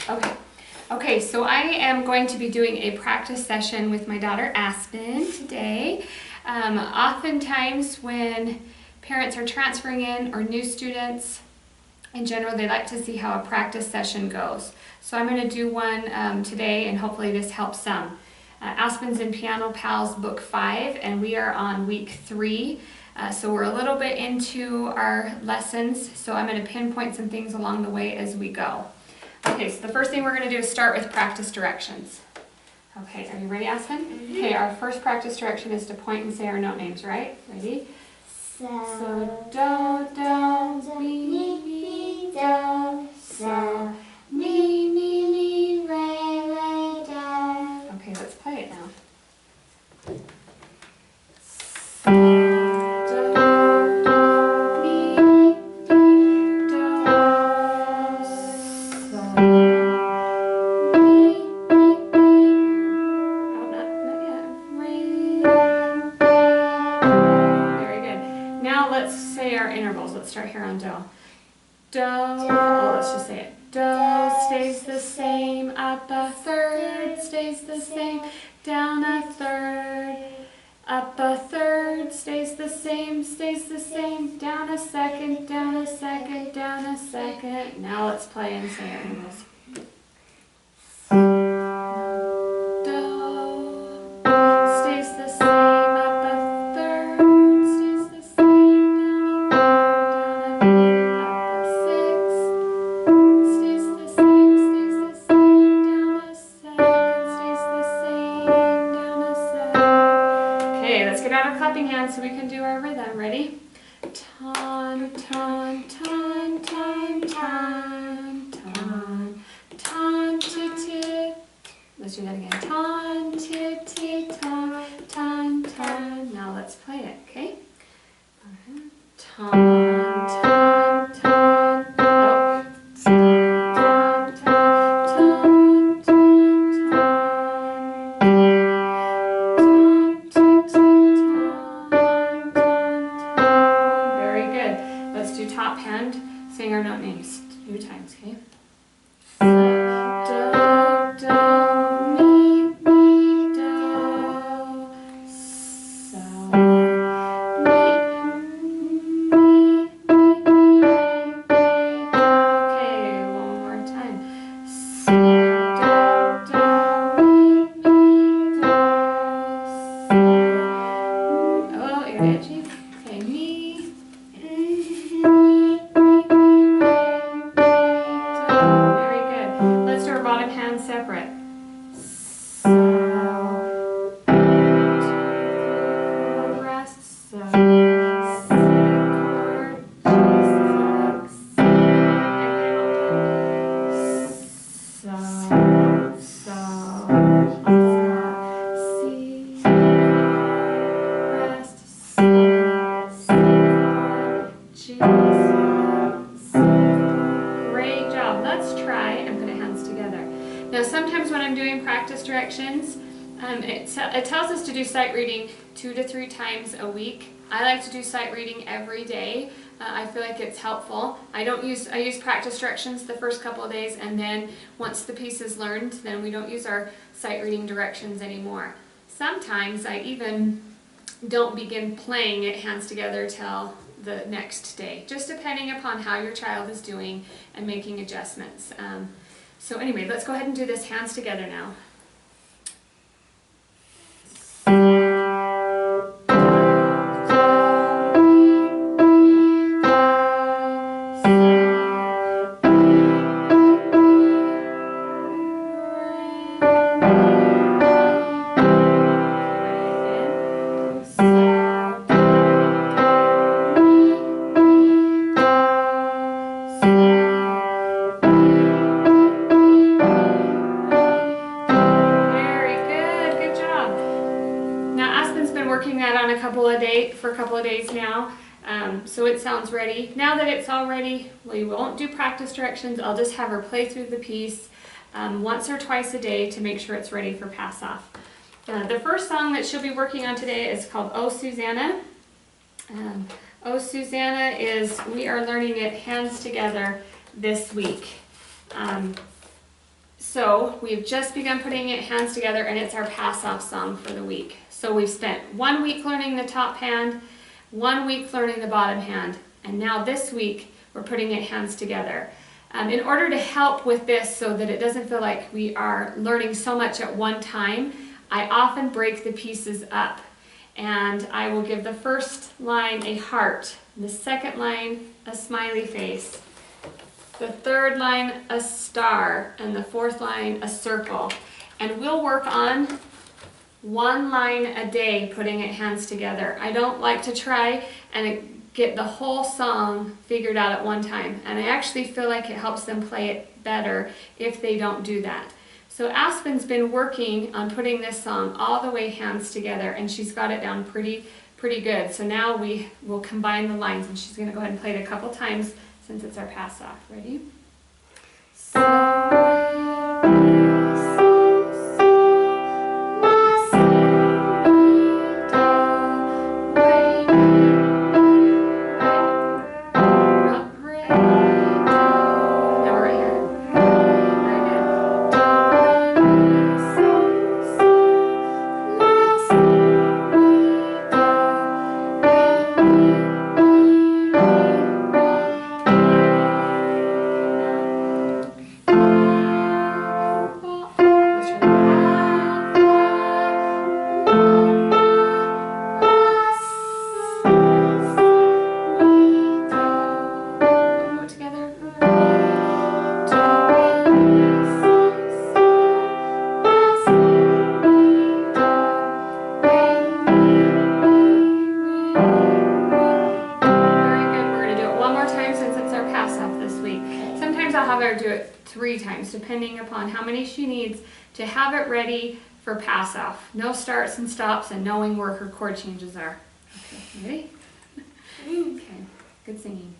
Okay. Okay, so I am going to be doing a practice session with my daughter Aspen today. Oftentimes when parents are transferring in or new students, in general, they like to see how a practice session goes. So I'm going to do one today, and hopefully this helps some. Aspen's in Piano Pals Book 5, and we are on week 3. So we're a little bit into our lessons, so I'm going to pinpoint some things along the way as we go. Okay, so the first thing we're going to do is start with practice directions. Okay, are you ready, Aspen? Mm-hmm. Okay, our first practice direction is to point and say our note names, right? Ready? So, do, mi, do, so, mi, re, do. Okay, let's play it now. Let's start here on do. Do, oh, let's just say it. Do stays the same, up a third stays the same, down a third, up a third stays the same, down a second, down a second, down a second. Now let's play and say our intervals. So we can do our rhythm. Ready? Ton, ton, ton, ton, ton, ton, ton, ti, ti. Let's do that again. Ton, ti, ti, ton, ton, ton. Now let's play it, okay? Ton, ton, ton. Oh. Ton, ton, ton, ton, ton. Top hand, sing our note names 2 times, okay? So, do, mi, do, so, mi, okay, one more time. So, do, mi, do, so. Oh, you're edgy. Okay, mi. Separate. So, 1, 2, 3, 4, rest. So, C chord, G6, C, so, C, rest, C chord, G6, C. Great job. Let's try and put our hands together. Now sometimes when I'm doing practice directions, it tells us to do sight reading 2 to 3 times a week. I like to do sight reading every day. I feel like it's helpful. I use practice directions the first couple of days, and then once the piece is learned, then we don't use our sight reading directions anymore. Sometimes I even don't begin playing it hands together till the next day, just depending upon how your child is doing and making adjustments. So anyway, let's go ahead and do this hands together now. For a couple of days now, so it sounds ready. Now that it's all ready, we won't do practice directions. I'll just have her play through the piece once or twice a day to make sure it's ready for pass off. The first song that she'll be working on today is called Oh Susanna. Oh, Susanna we are learning it hands together this week. So we've just begun putting it hands together, and it's our pass-off song for the week. So we've spent 1 week learning the top hand, 1 week learning the bottom hand, and now this week we're putting it hands together. In order to help with this so that it doesn't feel like we are learning so much at one time, I often break the pieces up. And I will give the first line a heart, the second line a smiley face, the third line a star, and the fourth line a circle. And we'll work on 1 line a day putting it hands together. I don't like to try and get the whole song figured out at one time. And I actually feel like it helps them play it better if they don't do that. So Aspen's been working on putting this song all the way hands together, and she's got it down pretty good. So now we will combine the lines, and she's going to go ahead and play it a couple times since it's our pass-off. Ready? I'll have her do it 3 times, depending upon how many she needs to have it ready for pass off. No starts and stops and knowing where her chord changes are. Okay, ready? Okay, good singing.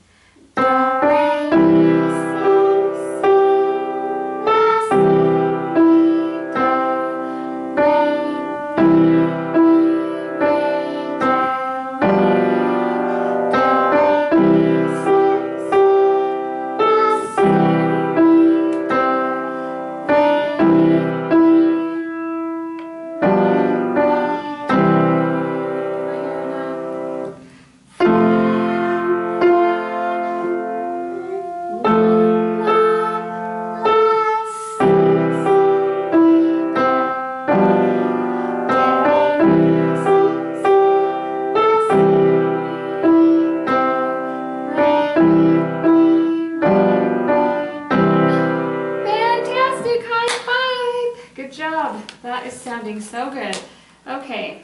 That is sounding so good. Okay,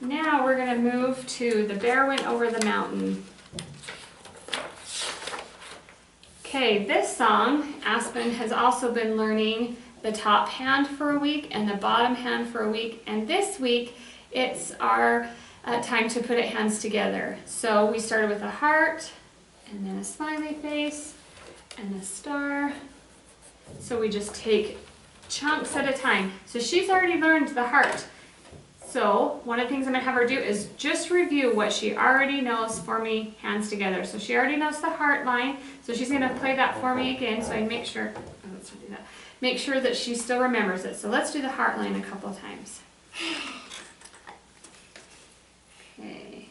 now we're going to move to The Bear Went Over the Mountain. Okay, this song, Aspen has also been learning the top hand for a week and the bottom hand for a week, and this week it's our time to put it hands together. So we started with a heart, and then a smiley face, and a star. So we just take chunks at a time. So she's already learned the heart. So one of the things I'm going to have her do is just review what she already knows for me, hands together. So she already knows the heart line. So she's going to play that for me again so I make sure, let's do that. Make sure that she still remembers it. So let's do the heart line a couple of times. Okay.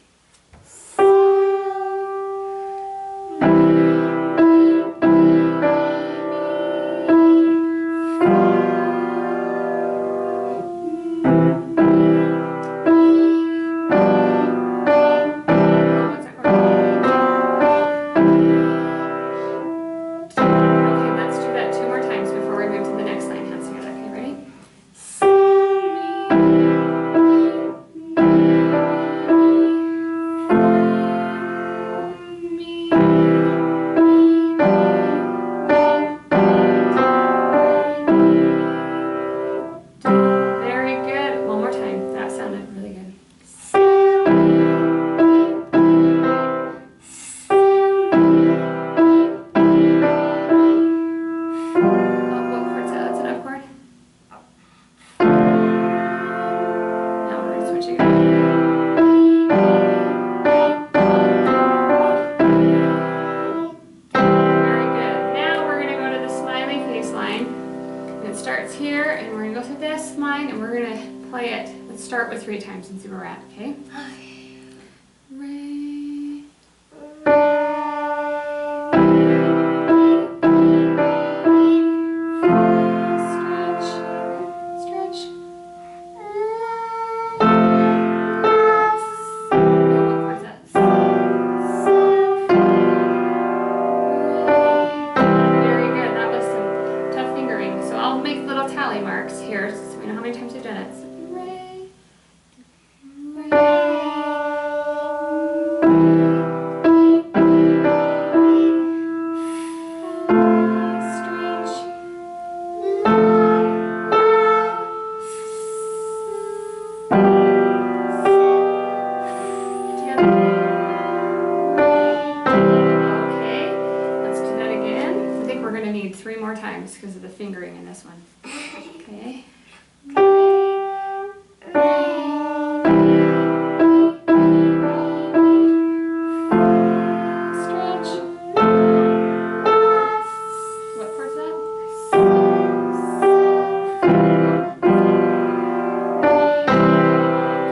and see where we're at, okay? Re. Because of the fingering in this one. Okay. Stretch. What chord's that?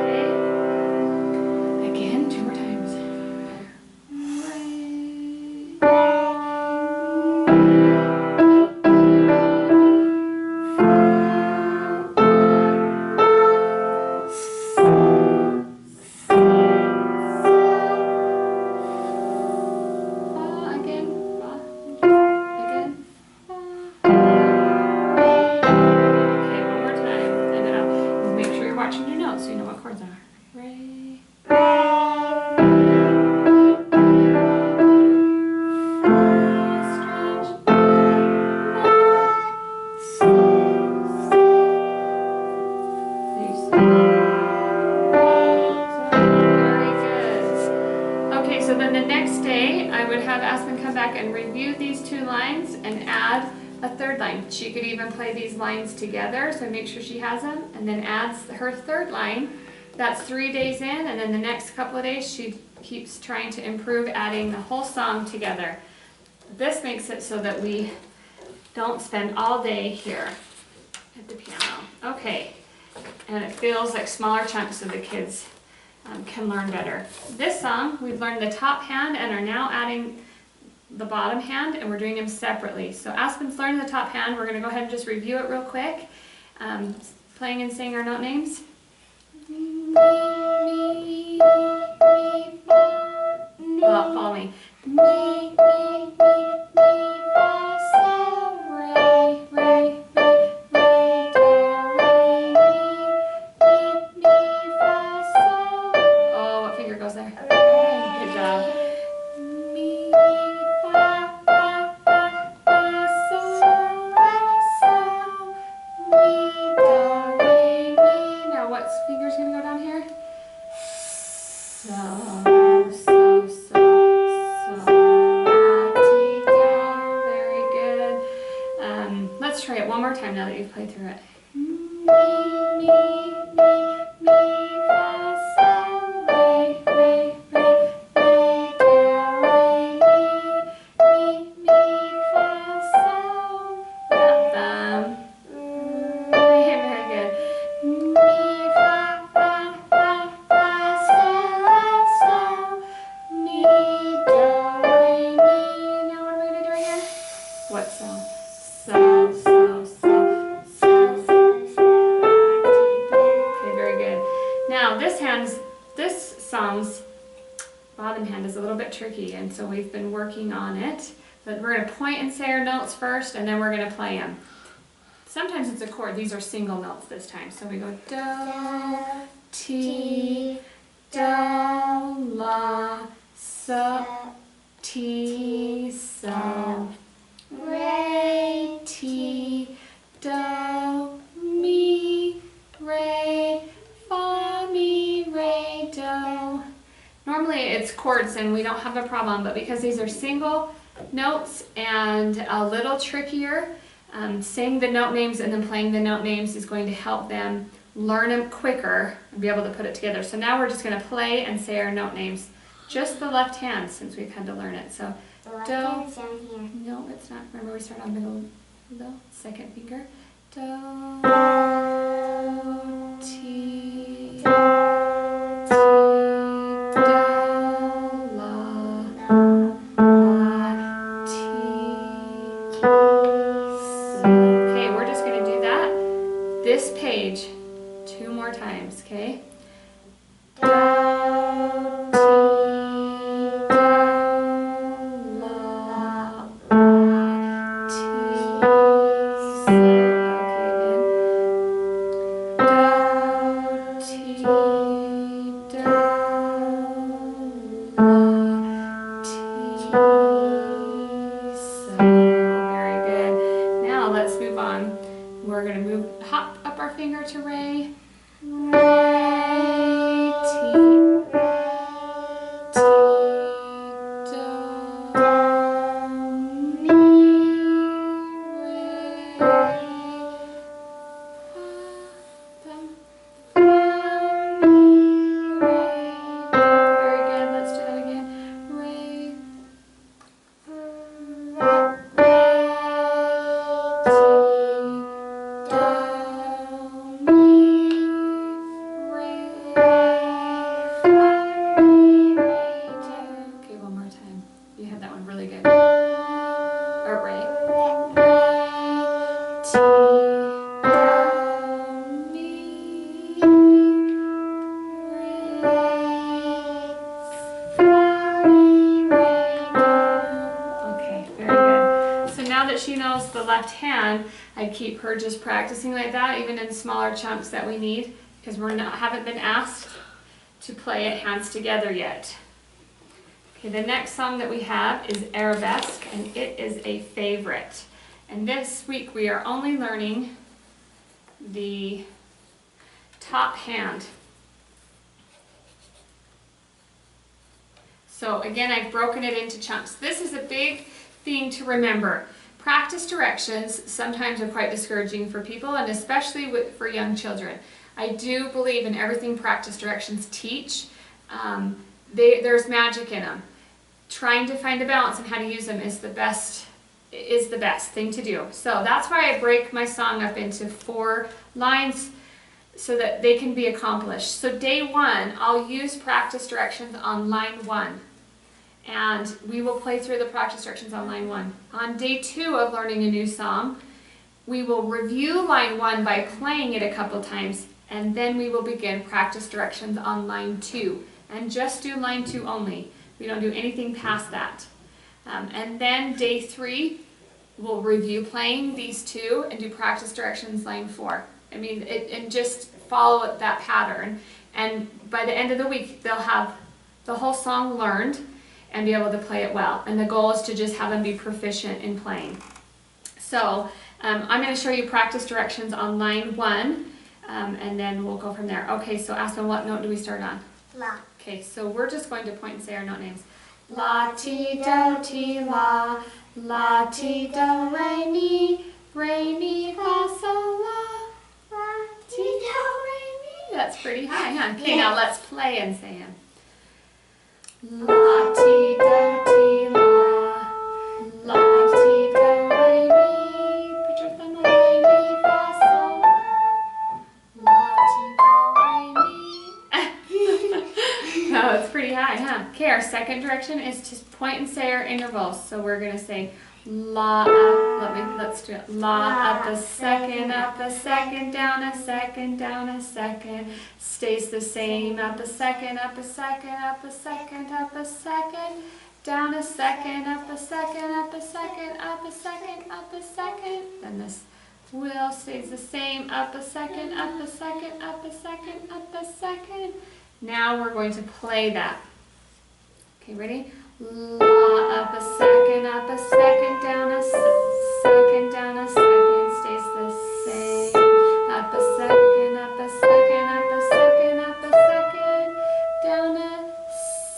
Okay. Again, 2 more times. Watching your notes so you know what chords are. Re. Very good. Okay, so then the next day I would have Aspen come back and review these 2 lines and add a 3rd line. She could even play these lines together, so make sure she has them, and then adds her 3rd line. That's 3 days in, and then the next couple of days she keeps trying to improve, adding the whole song together. This makes it so that we don't spend all day here at the piano. Okay, and it feels like smaller chunks so the kids can learn better. This song, we've learned the top hand and are now adding the bottom hand, and we're doing them separately. So Aspen's learning the top hand. We're going to go ahead and just review it real quick. Playing and saying our note names. Well, follow me. Oh, what finger goes there? Good job. Finger's gonna go down here. So, very good. Let's try it one more time now that you've played through it. What so? Okay, very good. Now this song's bottom hand is a little bit tricky, and so we've been working on it. But we're going to point and say our notes first, and then we're going to play them. Sometimes it's a chord. These are single notes this time. So we go do, ti, do, la, so, ti, so. Re, ti, do, mi, re, fa, mi, re, do. Normally it's chords and we don't have a problem, but because these are single notes and a little trickier, saying the note names and then playing the note names is going to help them learn them quicker and be able to put it together. So now we're just going to play and say our note names. Just the left hand, since we've had to learn it. So the left do. hand's down here. No, it's not. Remember, we start on middle, second finger. Do, ti, knows the left hand, I keep her just practicing like that, even in smaller chunks that we need, because haven't been asked to play it hands together yet. Okay, the next song that we have is Arabesque, and it is a favorite. And this week we are only learning the top hand. So again, I've broken it into chunks. This is a big thing to remember. Practice directions sometimes are quite discouraging for people, and especially for young children. I do believe in everything practice directions teach. There's magic in them. Trying to find a balance and how to use them is the best thing to do. So that's why I break my song up into 4 lines so that they can be accomplished. So day 1, I'll use practice directions on line 1. And we will play through the practice directions on line 1. On day 2 of learning a new song, we will review line 1 by playing it a couple times, and then we will begin practice directions on line 2. And just do line 2 only. We don't do anything past that. And then day 3, we'll review playing these 2 and do practice directions line 4. I mean, and just follow that pattern. And by the end of the week, they'll have the whole song learned and be able to play it well. And the goal is to just have them be proficient in playing. So I'm going to show you practice directions on line 1, and then we'll go from there. Okay, so Aspen, what note do we start on? La. Okay, so we're just going to point and say our note names. La, ti, do, ti, la. La, ti, do, re, mi. Re, mi, fa, sol, la. La, ti, do, re, mi. That's pretty high, huh? Okay, now let's play and say them. La, ti, do, ti, la. La, ti, do, re, mi. Put your thumb on re, mi, fa, sol, la. La, ti, do, re, mi. No, it's pretty high, huh? Okay, our second direction is to point and say our intervals. So we're going to say la up, let's do it. La up a second, down a second, down a second. Stays the same, up a second, up a second, up a second, up a second. Down a second, up a second, up a second, up a second, up a second. Then this wheel stays the same, up a second, up a second, up a second, up a second. Now we're going to play that. Okay, ready? La up a second, down a second, down a second, stays the same. Up a second, up a second, up a second, up a second, down a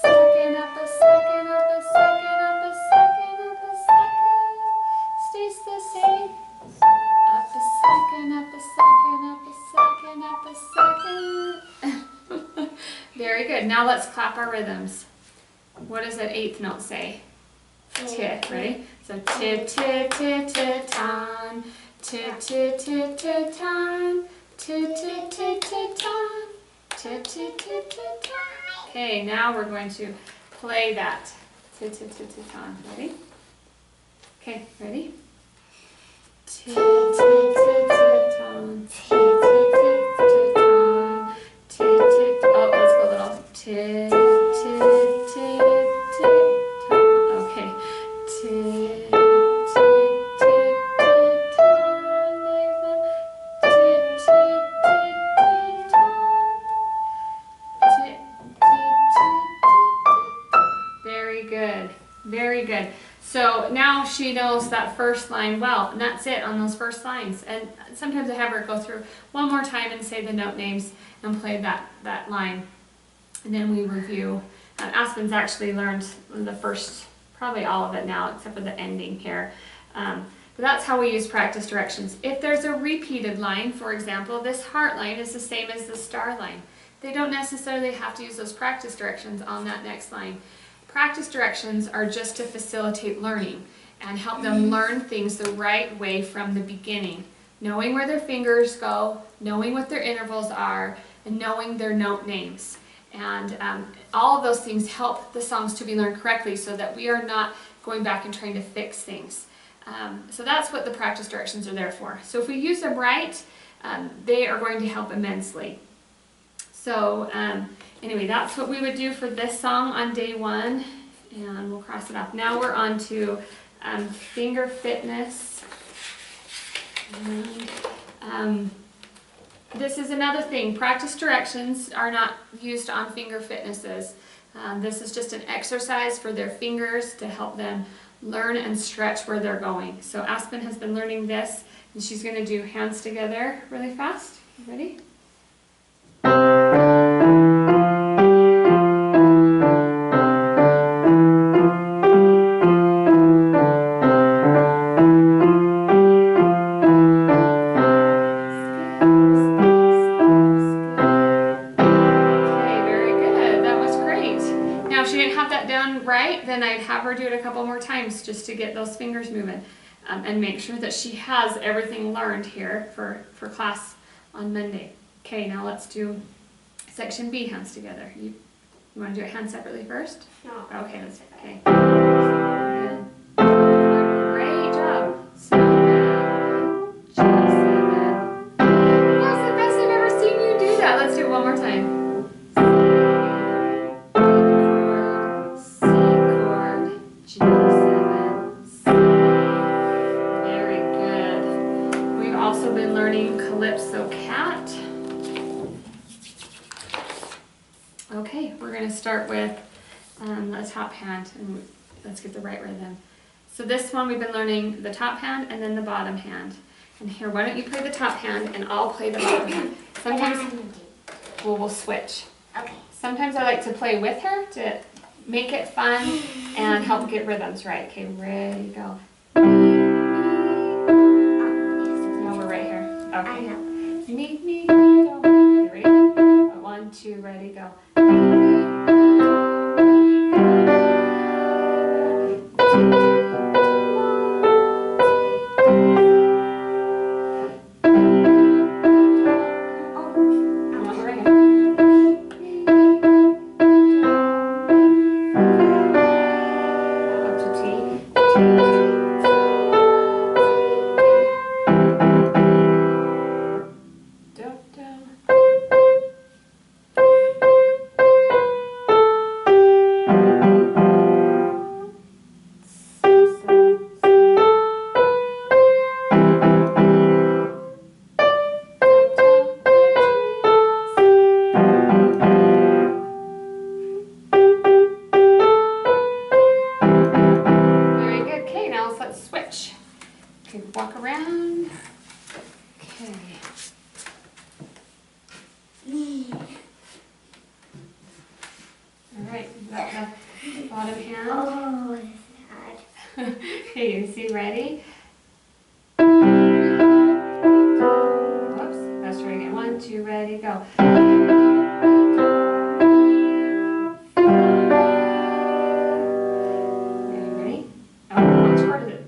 second, up a second, up a second, up a second, up a second, stays the same. Up a second, up a second, up a second, up a second. Very good. Now let's clap our rhythms. What does that 8th note say? T, ready? So t, t, t, t, ton. T, t, t, t, ton. T, t, t, t, ton. T, t, t, t, ton. Okay, now we're going to play that. T, t, t, t, ton. Ready? Okay, ready? T, t, t, t, ton. T, t, t, t, ton. T, t, oh, let's go a little. T, very good. So now she knows that first line well, and that's it on those first lines. And sometimes I have her go through one more time and say the note names and play that line. And then we review. Aspen's actually learned the first, probably all of it now, except for the ending here. But that's how we use practice directions. If there's a repeated line, for example, this heart line is the same as the star line. They don't necessarily have to use those practice directions on that next line. Practice directions are just to facilitate learning and help them learn things the right way from the beginning. Knowing where their fingers go, knowing what their intervals are, and knowing their note names. And all of those things help the songs to be learned correctly so that we are not going back and trying to fix things. So that's what the practice directions are there for. So if we use them right, they are going to help immensely. So anyway, that's what we would do for this song on day 1, and we'll cross it off. Now we're on to finger fitness And, this is another thing. Practice directions are not used on finger fitnesses. This is just an exercise for their fingers to help them learn and stretch where they're going. So Aspen has been learning this, and she's going to do hands together really fast. You ready? Then I'd have her do it a couple more times just to get those fingers moving and make sure that she has everything learned here for class on Monday. Okay, now let's do section B, hands together. You want to do it hand separately first? No. Okay, let's okay. Good. Great job. Snowman, G7. That's the best I've ever seen you do that. Let's do it one more time. Very good. We've also been learning Calypso Cat. Okay, we're going to start with the top hand, and let's get the right rhythm. So this one we've been learning the top hand and then the bottom hand. And here, why don't you play the top hand and I'll play the bottom hand. Sometimes we'll switch. Okay. Sometimes I like to play with her to make it fun and help get rhythms right. Okay, ready, go. No, we're right here. Okay. I know. Me, go. Okay, ready? 1, 2, ready, go. Walk around. Okay. All right, you got the bottom hand. Oh, it's hard. Okay, you see, ready? Whoops, let's try again. 1, 2, ready, go. Okay, ready? Oh, which part is it?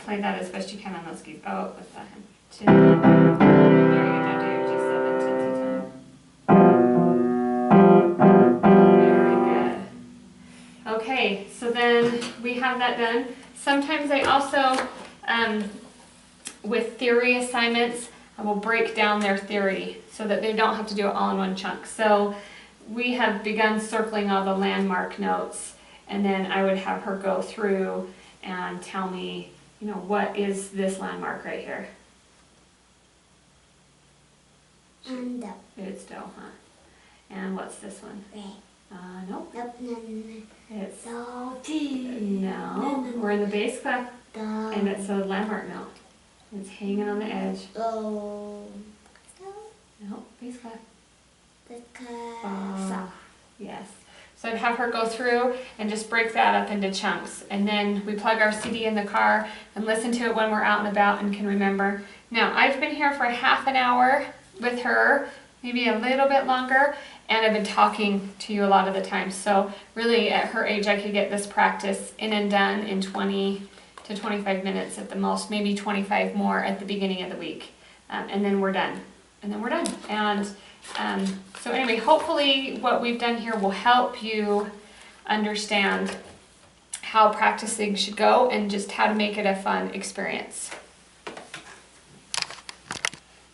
Play that as best you can on those keys. Oh, with that hand. There you go. Now do your G7 time. Very good. Okay, so then we have that done. Sometimes I also, with theory assignments, I will break down their theory so that they don't have to do it all in one chunk. So we have begun circling all the landmark notes, and then I would have her go through and tell me, you know, what is this landmark right here? And It's do, huh? And what's this one? Ray. Nope. Nope, no. It's Do, no. We're in the bass clef, and it's a landmark note. It's hanging on the edge. Do. No, bass clef. Because. Yes. So I'd have her go through and just break that up into chunks. And then we plug our CD in the car and listen to it when we're out and about and can remember. Now, I've been here for half an hour with her, maybe a little bit longer, and I've been talking to you a lot of the time. So really, at her age, I could get this practice in and done in 20 to 25 minutes at the most, maybe 25 more at the beginning of the week. And then we're done. And so anyway, hopefully what we've done here will help you understand how practicing should go and just how to make it a fun experience.